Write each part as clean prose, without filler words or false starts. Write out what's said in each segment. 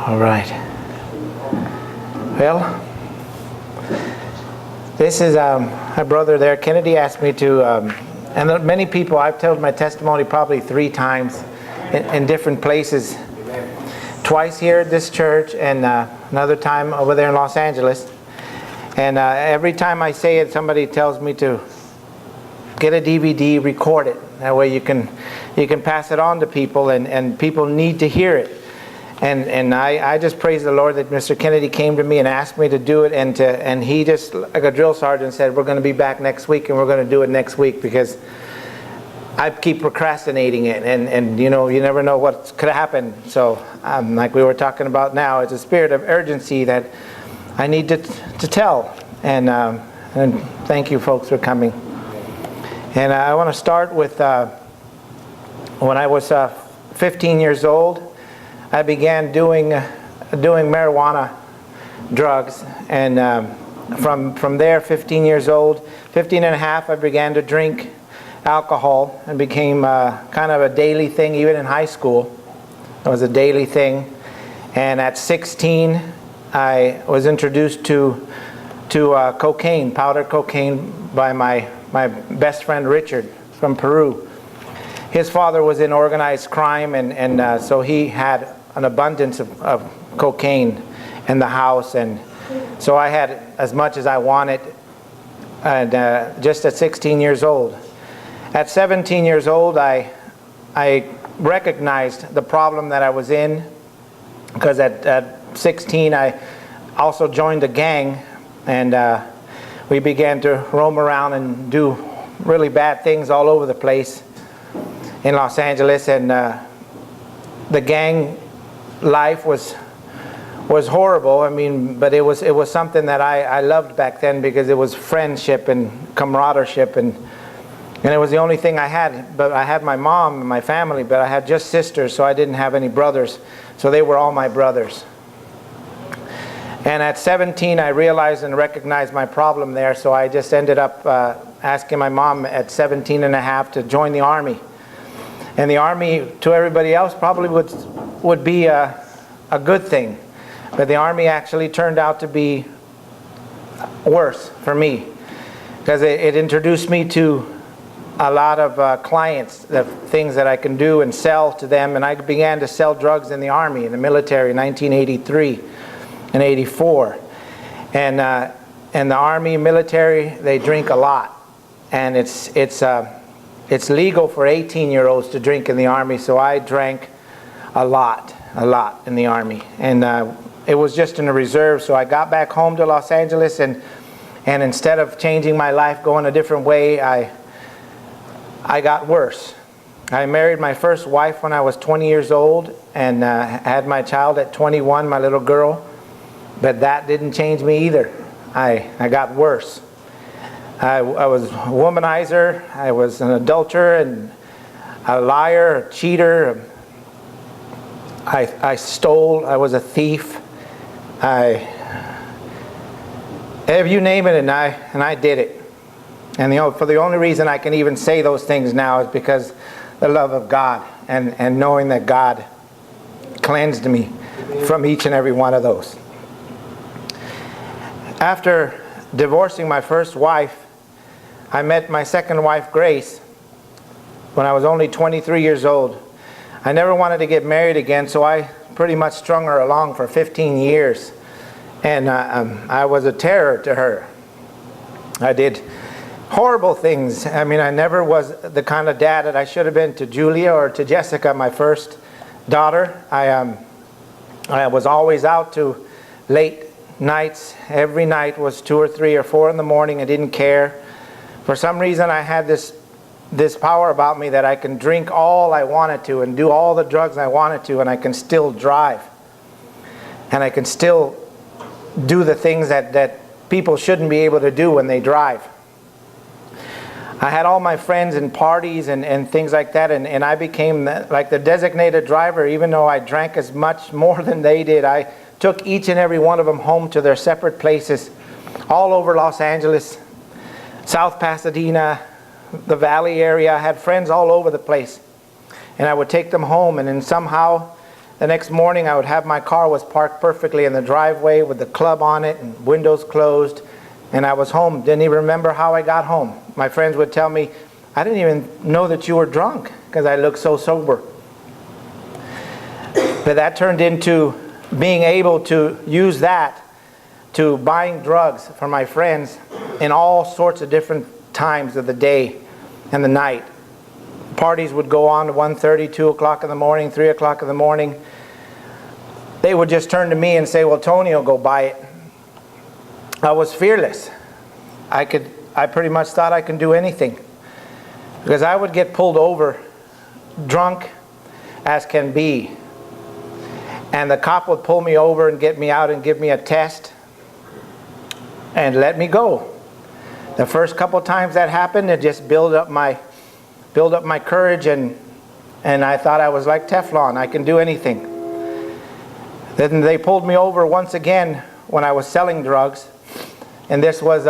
All right. Well, this is my brother there. Kennedy asked me to, and many people, I've told my testimony probably 3 times in different places. Twice here at this church and another time over there in Los Angeles. And every time I say it, somebody tells me to get a DVD, record it. That way you can pass it on to people, and people need to hear it. And I just praise the Lord that Mr. Kennedy came to me and asked me to do it, and he just, like a drill sergeant, said, we're going to be back next week, and we're going to do it next week, because I keep procrastinating it, and you know, you never know what could happen. So like we were talking about now, it's a spirit of urgency that I need to tell. And thank you folks for coming. And I want to start with when I was 15 years old. I began doing marijuana drugs, and from there, 15 years old, 15 and a half, I began to drink alcohol, and became kind of a daily thing. Even in high school, it was a daily thing. And at 16, I was introduced to cocaine, powder cocaine, by my best friend Richard from Peru. His father was in organized crime, and so he had an abundance of cocaine in the house, and so I had as much as I wanted, and just at 16 years old. At 17 years old, I recognized the problem that I was in, because at 16 I also joined a gang, and we began to roam around and do really bad things all over the place in Los Angeles. And the gang life was horrible. I mean, but it was something that I loved back then, because it was friendship and camaraderie, and it was the only thing I had. But I had my mom and my family, but I had just sisters, so I didn't have any brothers. So they were all my brothers. And at 17, I realized and recognized my problem there, so I just ended up asking my mom at 17 and a half to join the Army. And the Army, to everybody else, probably would be a good thing. But the Army actually turned out to be worse for me, because it introduced me to a lot of clients, the things that I can do and sell to them. And I began to sell drugs in the Army, in the military, in 1983 and 84. And the Army military, they drink a lot. And it's legal for 18-year-olds to drink in the Army, so I drank a lot in the Army. And it was just in the reserve, so I got back home to Los Angeles, and instead of changing my life, going a different way, I got worse. I married my first wife when I was 20 years old, and had my child at 21, my little girl. But that didn't change me either. I got worse. I was a womanizer, I was an adulterer, and a liar, a cheater. I stole, I was a thief. If you name it, and I did it. And for the only reason I can even say those things now is because the love of God, and knowing that God cleansed me from each and every one of those. After divorcing my first wife, I met my second wife, Grace, when I was only 23 years old. I never wanted to get married again, so I pretty much strung her along for 15 years. And I was a terror to her. I did horrible things. I mean, I never was the kind of dad that I should have been to Julia or to Jessica, my first daughter. I was always out to late nights. Every night was 2 or 3 or 4 in the morning. I didn't care. For some reason, I had this power about me that I can drink all I wanted to and do all the drugs I wanted to, and I can still drive. And I can still do the things that people shouldn't be able to do when they drive. I had all my friends and parties and things like that, and I became like the designated driver. Even though I drank as much more than they did, I took each and every one of them home to their separate places all over Los Angeles, South Pasadena, the Valley area. I had friends all over the place, and I would take them home, and then somehow The next morning I would have my car was parked perfectly in the driveway with the club on it and windows closed, and I was home. Didn't even remember how I got home. My friends would tell me, I didn't even know that you were drunk because I looked so sober. But that turned into being able to use that to buying drugs for my friends in all sorts of different times of the day and the night. Parties would go on to 1:30, 2 o'clock in the morning, 3 o'clock in the morning. They would just turn to me and say, well, Tony will go buy it. I was fearless. I pretty much thought I could do anything. Because I would get pulled over drunk as can be. And the cop would pull me over and get me out and give me a test and let me go. The first couple times that happened, it just built up my courage, and I thought I was like Teflon. I can do anything. Then they pulled me over once again when I was selling drugs, and this was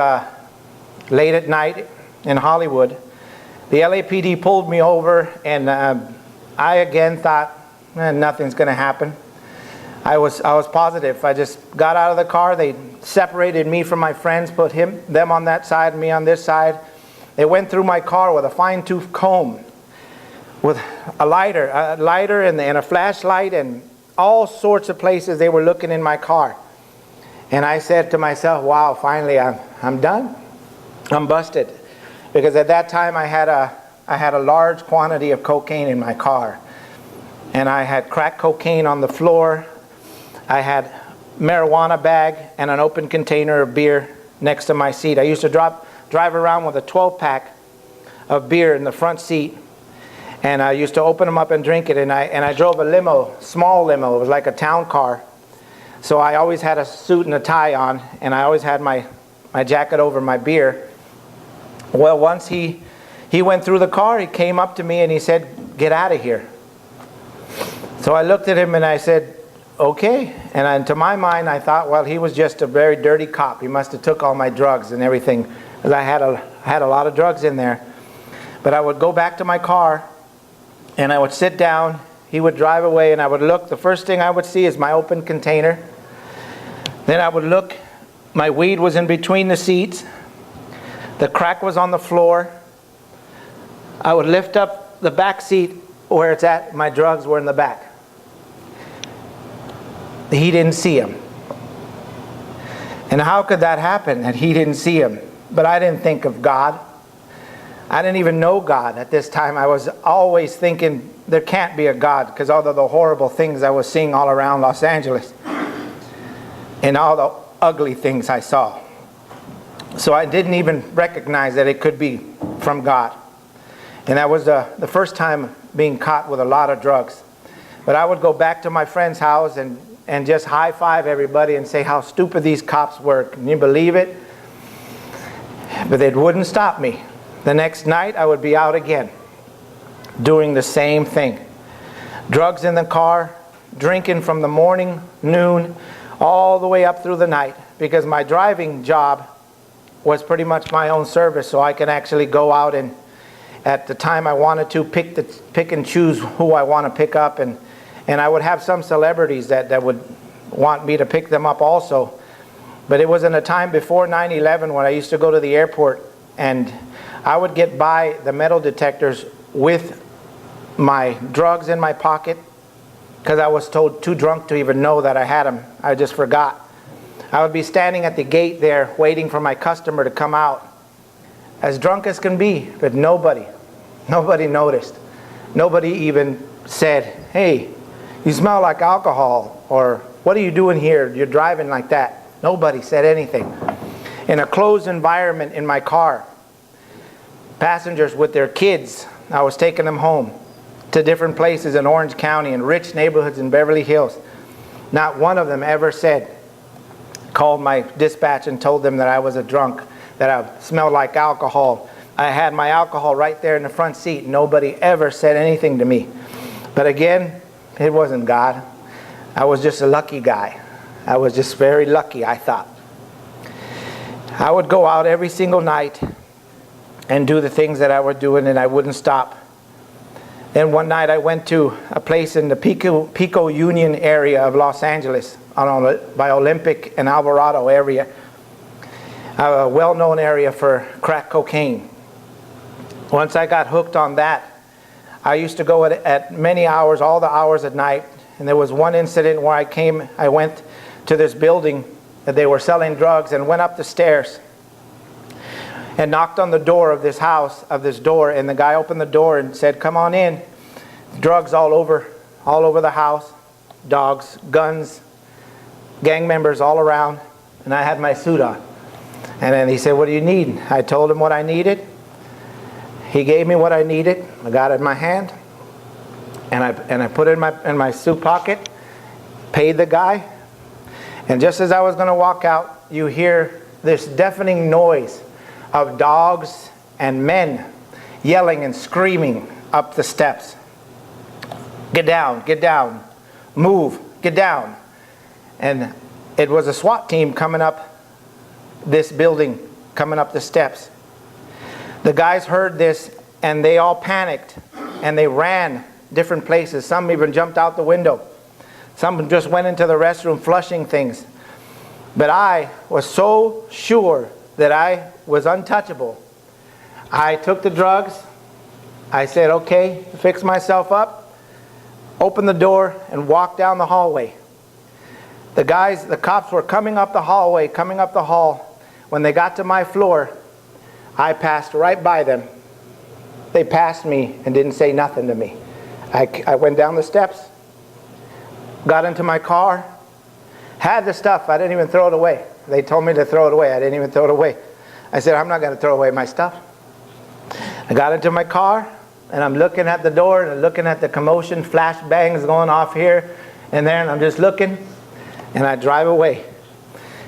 late at night in Hollywood. The LAPD pulled me over, and I again thought, nothing's going to happen. I was positive. I just got out of the car. They separated me from my friends, put them on that side, me on this side. They went through my car with a fine-tooth comb, with a lighter and a flashlight, and all sorts of places they were looking in my car. And I said to myself, wow, finally I'm done. I'm busted. Because at that time I had a large quantity of cocaine in my car. And I had crack cocaine on the floor. I had marijuana bag and an open container of beer next to my seat. I used to drive around with a 12-pack of beer in the front seat, and I used to open them up and drink it. And I drove a limo, small limo. It was like a town car. So I always had a suit and a tie on, and I always had my jacket over my beer. Well, once he went through the car, he came up to me and he said, "Get out of here." So I looked at him and I said, okay. And to my mind, I thought, well, he was just a very dirty cop. He must have took all my drugs and everything, because I had a lot of drugs in there. But I would go back to my car and I would sit down. He would drive away, and I would look. The first thing I would see is my open container. Then I would look. My weed was in between the seats. The crack was on the floor. I would lift up the back seat where it's at. My drugs were in the back. He didn't see him. And how could that happen, that he didn't see him? But I didn't think of God. I didn't even know God at this time. I was always thinking there can't be a God, because all of the horrible things I was seeing all around Los Angeles and all the ugly things I saw. So I didn't even recognize that it could be from God. And that was the first time being caught with a lot of drugs. But I would go back to my friend's house and just high-five everybody and say how stupid these cops were. Can you believe it? But it wouldn't stop me. The next night I would be out again doing the same thing. Drugs in the car, drinking from the morning, noon, all the way up through the night, because my driving job was pretty much my own service, so I can actually go out and at the time I wanted to pick and choose who I want to pick up, and I would have some celebrities that would want me to pick them up also. But it was in a time before 9/11 when I used to go to the airport, and I would get by the metal detectors with my drugs in my pocket, because I was too drunk to even know that I had them. I just forgot. I would be standing at the gate there waiting for my customer to come out, as drunk as can be, but nobody noticed. Nobody even said, "Hey, you smell like alcohol," or "What are you doing here? You're driving like that." Nobody said anything. In a closed environment in my car, passengers with their kids, I was taking them home to different places in Orange County and rich neighborhoods in Beverly Hills. Not one of them ever called my dispatch and told them that I was a drunk, that I smelled like alcohol. I had my alcohol right there in the front seat. Nobody ever said anything to me. But again, it wasn't God. I was just a lucky guy. I was just very lucky, I thought. I would go out every single night and do the things that I was doing, and I wouldn't stop. Then one night I went to a place in the Pico Union area of Los Angeles, by Olympic and Alvarado area, a well-known area for crack cocaine. Once I got hooked on that, I used to go at many hours, all the hours at night, and there was one incident where I went to this building that they were selling drugs, and went up the stairs and knocked on the door of this house, and the guy opened the door and said, "Come on in." Drugs all over the house, dogs, guns, gang members all around, and I had my suit on. And then he said, "What do you need?" I told him what I needed. He gave me what I needed. I got it in my hand, and I put it in my suit pocket, paid the guy, and just as I was going to walk out, you hear this deafening noise of dogs and men yelling and screaming up the steps. "Get down, move, get down." And it was a SWAT team coming up this building, coming up the steps. The guys heard this and they all panicked and they ran different places. Some even jumped out the window. Some just went into the restroom flushing things. But I was so sure that I was untouchable. I took the drugs. I said, okay, fix myself up, opened the door, and walked down the hallway. The cops were coming up the hallway, coming up the hall. When they got to my floor, I passed right by them. They passed me and didn't say nothing to me. I went down the steps, got into my car, had the stuff. I didn't even throw it away. They told me to throw it away. I didn't even throw it away. I said, I'm not going to throw away my stuff. I got into my car, and I'm looking at the door, and I'm looking at the commotion, flash bangs going off here and there, and I'm just looking, and I drive away.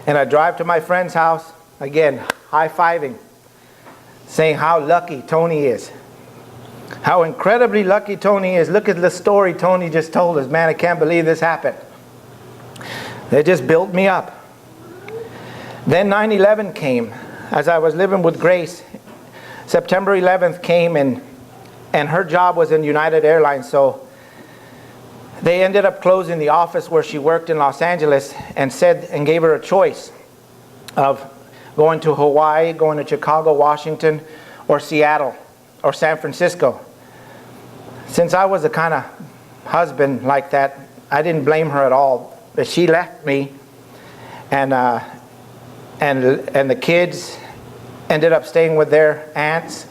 And I drive to my friend's house, again, high-fiving, saying how lucky Tony is. How incredibly lucky Tony is. Look at the story Tony just told us. Man, I can't believe this happened. They just built me up. Then 9/11 came. As I was living with Grace, September 11th came, and her job was in United Airlines, so they ended up closing the office where she worked in Los Angeles and gave her a choice of going to Hawaii, going to Chicago, Washington, or Seattle, or San Francisco. Since I was the kind of husband like that, I didn't blame her at all. But she left me, and the kids ended up staying with their aunts,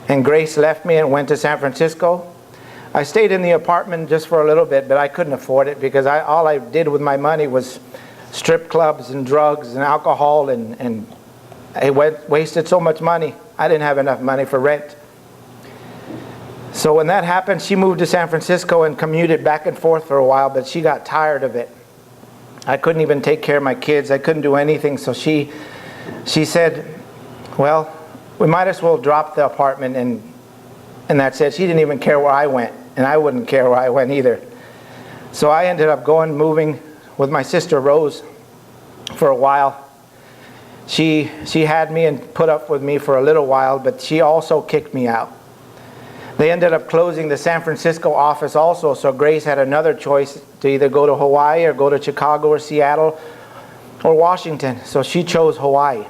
and Grace left me and went to San Francisco. I stayed in the apartment just for a little bit, but I couldn't afford it because all I did with my money was strip clubs and drugs and alcohol, and I wasted so much money. I didn't have enough money for rent. So when that happened, she moved to San Francisco and commuted back and forth for a while, but she got tired of it. I couldn't even take care of my kids. I couldn't do anything. So she said, well, we might as well drop the apartment, and that's it. She didn't even care where I went, and I wouldn't care where I went either. So I ended up moving with my sister Rose for a while. She had me and put up with me for a little while, but she also kicked me out. They ended up closing the San Francisco office also, so Grace had another choice to either go to Hawaii or go to Chicago or Seattle or Washington. So she chose Hawaii.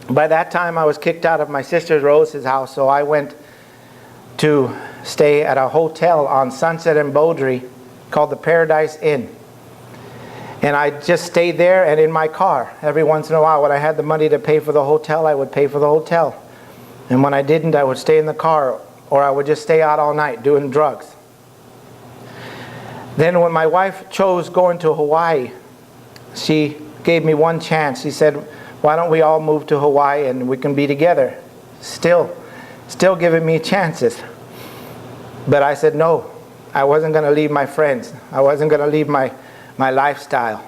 By that time, I was kicked out of my sister Rose's house, so I went to stay at a hotel on Sunset and Beaudry called the Paradise Inn. And I just stayed there and in my car. Every once in a while, when I had the money to pay for the hotel, I would pay for the hotel. And when I didn't, I would stay in the car, or I would just stay out all night doing drugs. Then when my wife chose going to Hawaii, she gave me one chance. She said, why don't we all move to Hawaii and we can be together? Still giving me chances. But I said no. I wasn't going to leave my friends. I wasn't going to leave my lifestyle,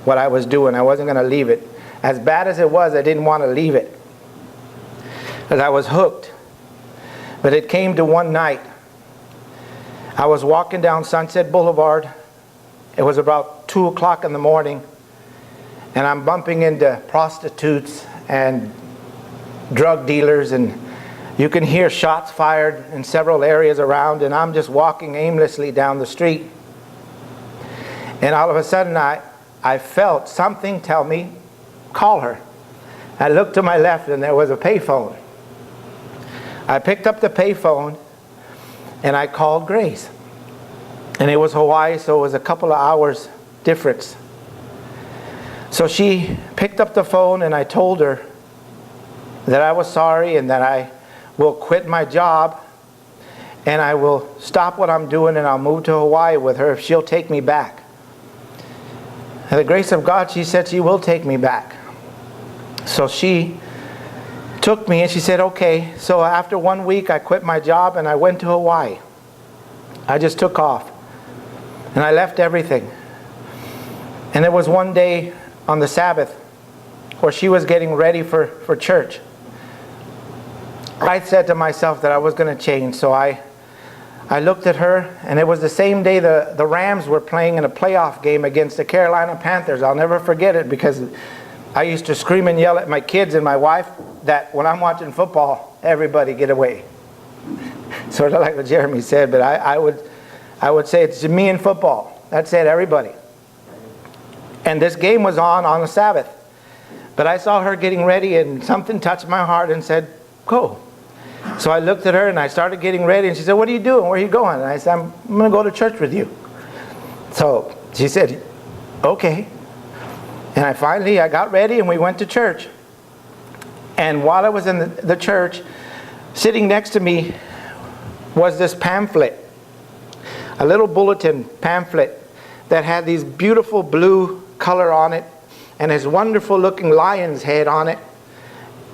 what I was doing. I wasn't going to leave it. As bad as it was, I didn't want to leave it, because I was hooked. But it came to one night. I was walking down Sunset Boulevard. It was about 2 o'clock in the morning, and I'm bumping into prostitutes and drug dealers and You can hear shots fired in several areas around, and I'm just walking aimlessly down the street. And all of a sudden I felt something tell me, call her. I looked to my left and there was a payphone. I picked up the payphone and I called Grace. And it was Hawaii, so it was a couple of hours difference. So she picked up the phone and I told her that I was sorry and that I will quit my job and I will stop what I'm doing and I'll move to Hawaii with her if she'll take me back. And the grace of God, she said she will take me back. So she took me and she said, okay. So after 1 week, I quit my job and I went to Hawaii. I just took off. And I left everything. And there was one day on the Sabbath where she was getting ready for church. I said to myself that I was going to change. So I looked at her, and it was the same day the Rams were playing in a playoff game against the Carolina Panthers. I'll never forget it because I used to scream and yell at my kids and my wife that when I'm watching football, everybody get away. Sort of like what Jeremy said, but I would say it's me and football. That's it, everybody. And this game was on the Sabbath. But I saw her getting ready and something touched my heart and said, go. So I looked at her and I started getting ready and she said, what are you doing? Where are you going? And I said, I'm going to go to church with you. So she said, okay. And I got ready and we went to church. And while I was in the church, sitting next to me was this pamphlet. A little bulletin pamphlet that had these beautiful blue color on it and this wonderful looking lion's head on it.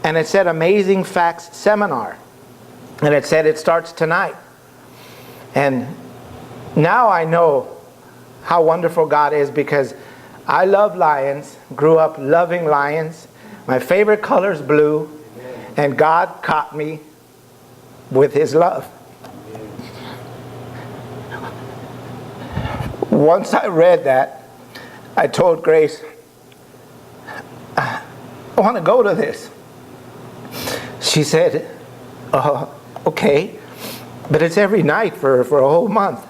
And it said Amazing Facts Seminar. And it said it starts tonight. And now I know how wonderful God is because I love lions, grew up loving lions. My favorite color is blue. And God caught me with His love. Once I read that, I told Grace, I want to go to this. She said, okay, but it's every night for a whole month.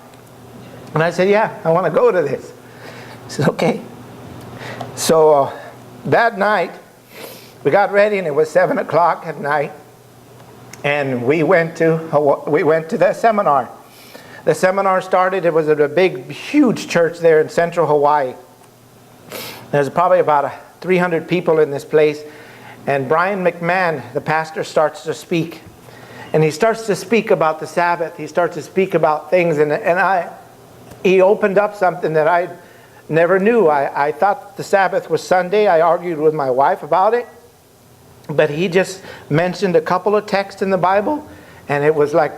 And I said, yeah, I want to go to this. She said, okay. So that night, we got ready and it was 7 o'clock at night. And we went to the seminar. The seminar started, it was at a big, huge church there in central Hawaii. There's probably about 300 people in this place. And Brian McMahon, the pastor, starts to speak. And he starts to speak about the Sabbath. He starts to speak about things. He opened up something that I never knew. I thought the Sabbath was Sunday. I argued with my wife about it. But he just mentioned a couple of texts in the Bible. And it was like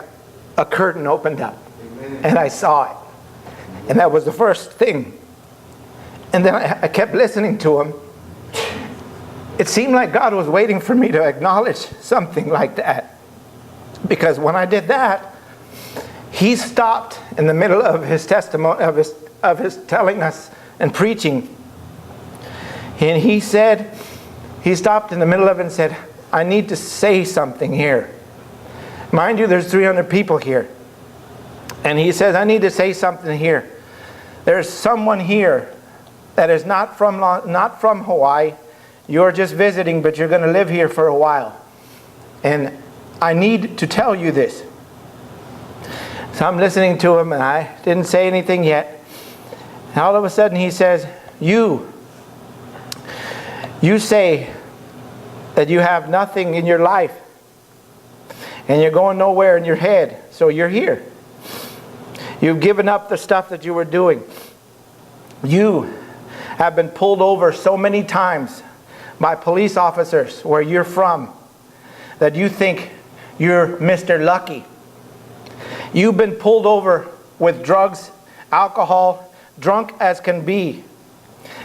a curtain opened up. Amen. And I saw it. And that was the first thing. And then I kept listening to him. It seemed like God was waiting for me to acknowledge something like that. Because when I did that, he stopped in the middle of his testimony, of his telling us and preaching. And he stopped in the middle of it and said, I need to say something here. Mind you, there's 300 people here. And he says, I need to say something here. There's someone here that is not from Hawaii. You're just visiting, but you're going to live here for a while. And I need to tell you this. So I'm listening to him, and I didn't say anything yet. And all of a sudden he says, you say that you have nothing in your life. And you're going nowhere in your head. So you're here. You've given up the stuff that you were doing. You have been pulled over so many times by police officers where you're from that you think you're Mr. Lucky. You've been pulled over with drugs, alcohol, drunk as can be,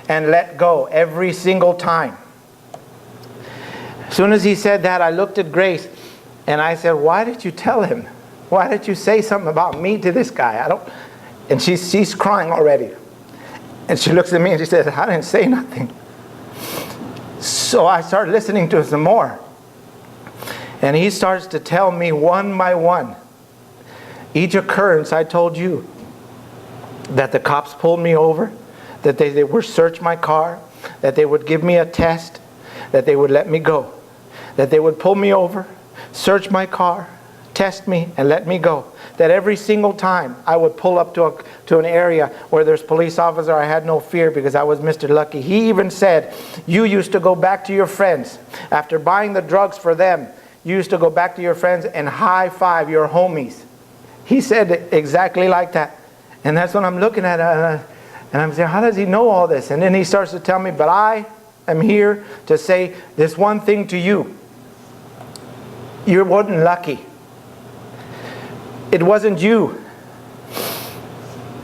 and let go every single time. As soon as he said that, I looked at Grace and I said, why did you tell him? Why did you say something about me to this guy? And she's crying already. And she looks at me and she says, I didn't say nothing. So I started listening to her some more. And he starts to tell me one by one, each occurrence I told you, that the cops pulled me over, that they would search my car, that they would give me a test, that they would let me go, that they would pull me over, search my car, test me, and let me go. That every single time I would pull up to an area where there's police officer, I had no fear because I was Mr. Lucky. He even said, you used to go back to your friends. After buying the drugs for them, you used to go back to your friends and high five your homies. He said it exactly like that. And that's what I'm looking at. And I'm saying, how does he know all this? And then he starts to tell me, but I am here to say this one thing to you. You weren't lucky. It wasn't you.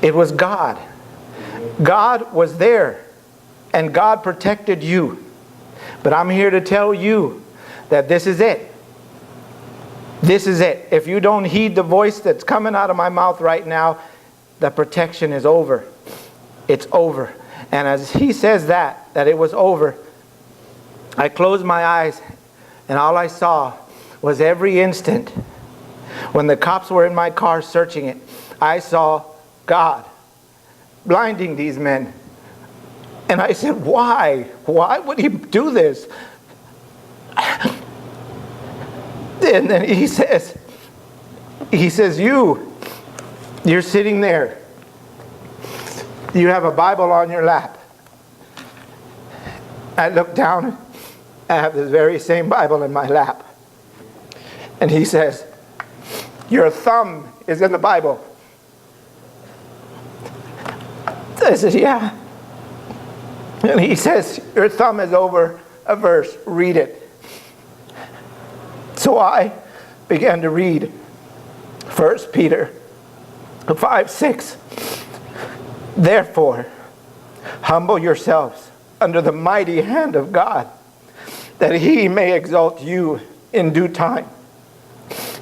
It was God. God was there. And God protected you. But I'm here to tell you that this is it. This is it. If you don't heed the voice that's coming out of my mouth right now, the protection is over. It's over. And as he says that it was over, I closed my eyes and all I saw was every instant when the cops were in my car searching it, I saw God blinding these men. And I said, why? Why would he do this? And then he says, you're sitting there. You have a Bible on your lap. I look down, I have this very same Bible in my lap. And he says, your thumb is in the Bible. I said, yeah. And he says, your thumb is over a verse, read it. So I began to read 1 Peter 5:6. Therefore, humble yourselves under the mighty hand of God, that he may exalt you in due time,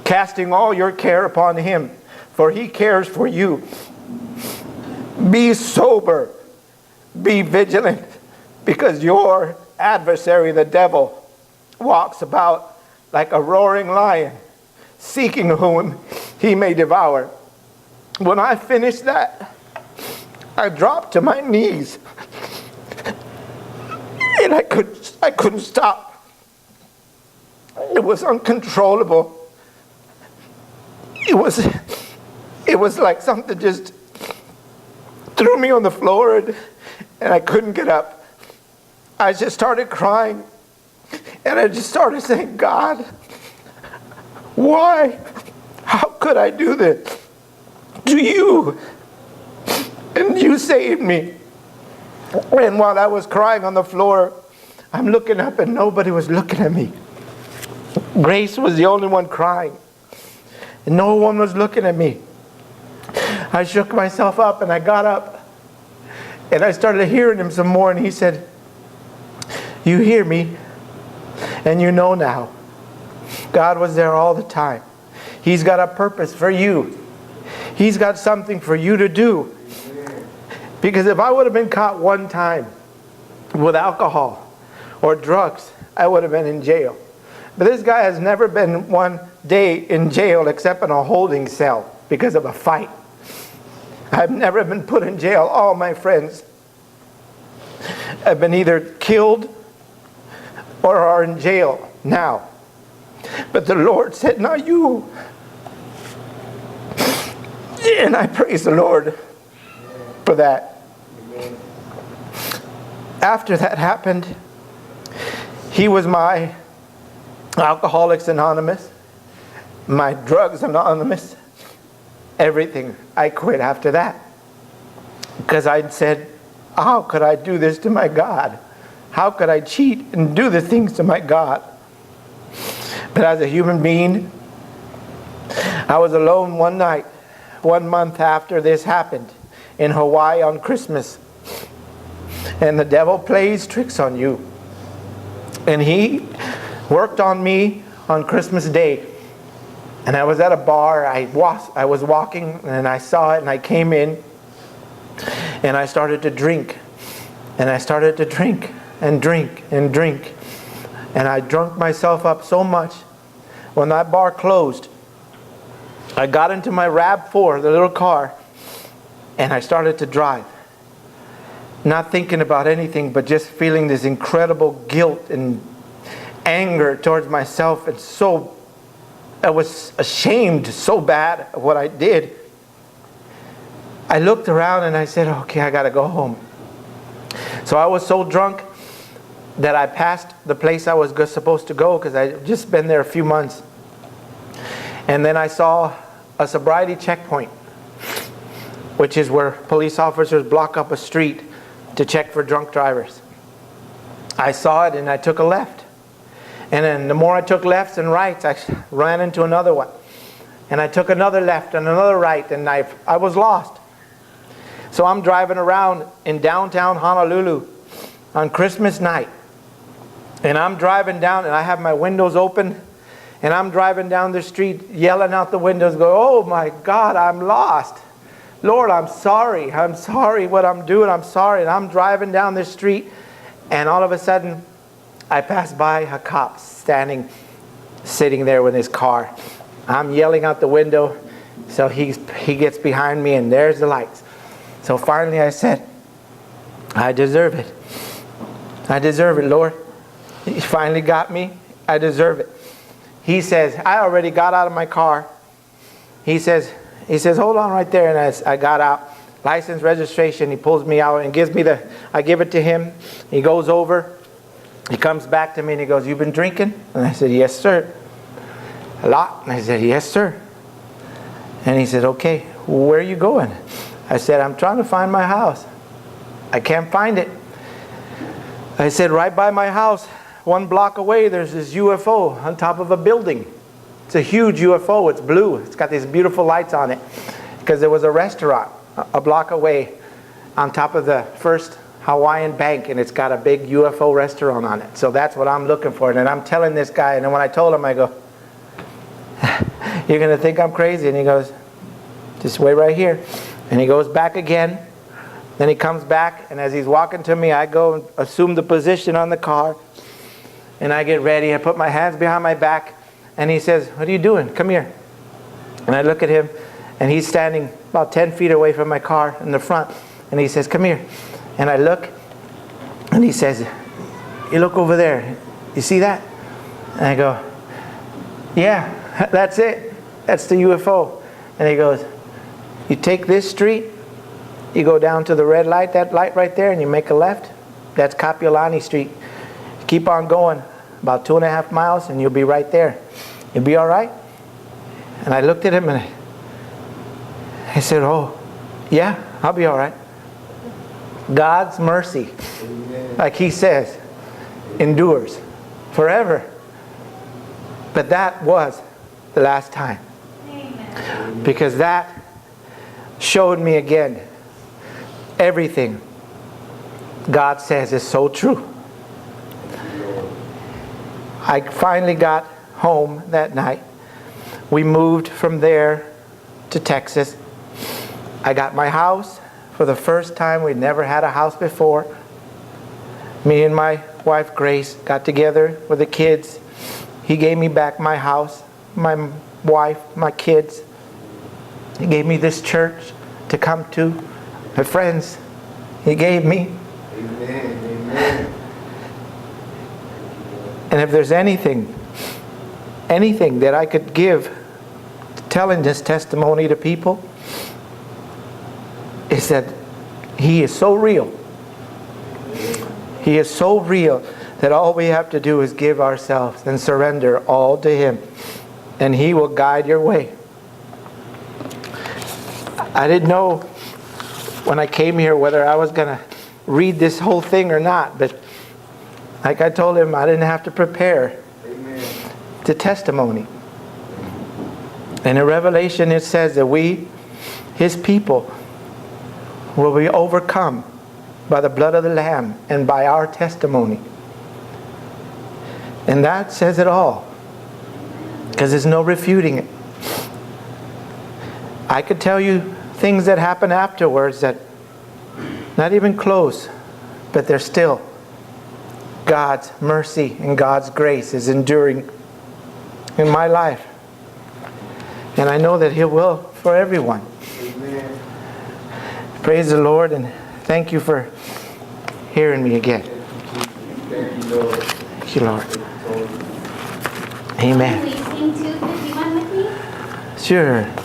casting all your care upon him, for he cares for you. Be sober, be vigilant, because your adversary, the devil, walks about like a roaring lion, seeking whom he may devour. When I finished that, I dropped to my knees, and I couldn't stop. It was uncontrollable. It was like something just threw me on the floor, and I couldn't get up. I just started crying, and I just started saying, God, why? How could I do this to you? And you saved me. And while I was crying on the floor, I'm looking up and nobody was looking at me. Grace was the only one crying. And no one was looking at me. I shook myself up and I got up. And I started hearing him some more, and he said, you hear me, and you know now. God was there all the time. He's got a purpose for you. He's got something for you to do. Because if I would have been caught one time with alcohol or drugs, I would have been in jail. But this guy has never been one day in jail except in a holding cell because of a fight. I've never been put in jail. All my friends have been either killed or are in jail now. But the Lord said, not you. And I praise the Lord for that. After that happened, he was my Alcoholics Anonymous, my Drugs Anonymous, everything. I quit after that because I said, how could I do this to my God? How could I cheat and do the things to my God? But as a human being, I was alone one night, 1 month after this happened, in Hawaii on Christmas. And the devil plays tricks on you. And he worked on me on Christmas Day. And I was at a bar. I was walking and I saw it, and I came in and I started to drink. And I started to drink and drink and drink. And I drunk myself up so much When that bar closed, I got into my RAV4, the little car, and I started to drive. Not thinking about anything, but just feeling this incredible guilt and anger towards myself. And so I was ashamed so bad of what I did. I looked around and I said, okay, I got to go home. So I was so drunk that I passed the place I was supposed to go, because I had just been there a few months. And then I saw a sobriety checkpoint, which is where police officers block up a street to check for drunk drivers. I saw it and I took a left. And then the more I took lefts and rights, I ran into another one. And I took another left and another right, and I was lost. So I'm driving around in downtown Honolulu on Christmas night. And I'm driving down, and I have my windows open, and I'm driving down the street yelling out the windows, go, oh my God, I'm lost. Lord, I'm sorry. I'm sorry what I'm doing. I'm sorry. And I'm driving down the street, and all of a sudden, I pass by a cop sitting there with his car. I'm yelling out the window, so he gets behind me, and there's the lights. So finally I said, I deserve it. I deserve it, Lord. He finally got me. I deserve it. He says, I already got out of my car. He says, hold on right there. And I got out. License, registration. He pulls me out and gives me I give it to him. He goes over. He comes back to me and he goes, you've been drinking? And I said, yes, sir. A lot. And I said, yes, sir. And he said, okay, where are you going? I said, I'm trying to find my house. I can't find it. I said, right by my house, 1 block away, there's this UFO on top of a building. It's a huge UFO. It's blue. It's got these beautiful lights on it. Because there was a restaurant a block away on top of the First Hawaiian Bank, and it's got a big UFO restaurant on it. So that's what I'm looking for. And I'm telling this guy, and then when I told him, I go, you're going to think I'm crazy. And he goes, just wait right here. And he goes back again. Then he comes back, and as he's walking to me, I go and assume the position on the car. And I get ready. I put my hands behind my back. And he says, what are you doing? Come here. And I look at him, and he's standing about 10 feet away from my car in the front. And he says, come here. And I look, and he says, you look over there. You see that? And I go, yeah, that's it. That's the UFO. And he goes, you take this street, you go down to the red light, that light right there, and you make a left. That's Kapiolani Street. Keep on going about 2.5 miles, and you'll be right there. You'll be all right? And I looked at him, and I said, oh, yeah, I'll be all right. God's mercy, like he says, endures forever. But that was the last time. Because that showed me again everything God says is so true. I finally got home that night. We moved from there to Texas. I got my house for the first time. We'd never had a house before. Me and my wife Grace got together with the kids. He gave me back my house, my wife, my kids. He gave me this church to come to. My friends, he gave me. Amen. Amen. And if there's anything that I could give telling this testimony to people, is that he is so real. He is so real that all we have to do is give ourselves and surrender all to him, and he will guide your way. I didn't know when I came here whether I was going to read this whole thing or not, but like I told him, I didn't have to prepare. Amen. The testimony. And in Revelation it says that we, his people, will be overcome by the blood of the Lamb and by our testimony. And that says it all. Because there's no refuting it. I could tell you things that happen afterwards that not even close, but they're still God's mercy and God's grace is enduring in my life. And I know that He will for everyone. Amen. Praise the Lord, and thank you for hearing me again. Thank you, Lord. Thank you, Lord. Amen. Can we sing 251 with me? Sure.